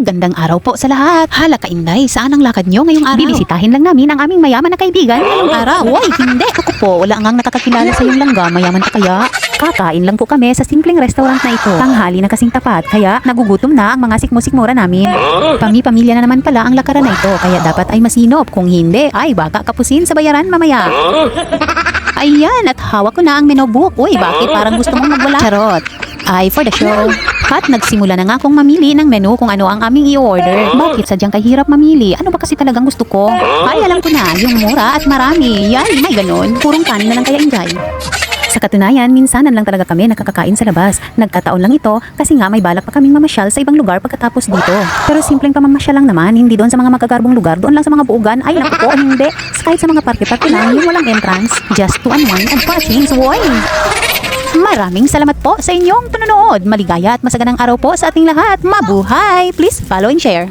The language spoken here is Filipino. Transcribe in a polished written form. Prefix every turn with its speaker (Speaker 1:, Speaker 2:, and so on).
Speaker 1: Magandang araw po sa lahat. Hala ka Inday, saan ang lakad nyo ngayong araw? Bibisitahin lang namin ang aming mayaman na kaibigan ngayong araw. Uy, hindi. Ako po, wala ngang nakakakilala sa iyong langga. Mayaman ka kaya? Kakain lang po kami sa simpleng restaurant na ito. Tanghali na kasing tapat, kaya nagugutom na ang mga sikmo-sikmura namin. Pamilya na naman pala ang lakaran na ito, kaya dapat ay masinop. Kung hindi, ay baka kapusin sa bayaran mamaya. Ayan, at hawak ko na ang menu book. Uy, bakit parang gusto mong magwala? Charot. Ay, for the show. At nagsimula na nga akong mamili ng menu kung ano ang aming i-order. Bakit sadyang kahirap mamili? Ano ba kasi talagang gusto ko? Ay, alam ko na, yung mura at marami. Yay, may ganun. Purong kanin na lang kaya Inday. Sa katunayan, minsanan lang talaga kami nakakakain sa labas. Nagkataon lang ito kasi nga may balak pa kaming mamasyal sa ibang lugar pagkatapos dito. Pero simpleng pamamasyal lang naman, hindi doon sa mga magagarbong lugar, doon lang sa mga buugan. Ay naku po, hindi. Kahit sa mga parke-parke lang, yung walang entrance. Just to unwind and parching. Woy! Maraming salamat po sa inyong panonood. Maligaya at masaganang araw po sa ating lahat. Mabuhay! Please follow and share.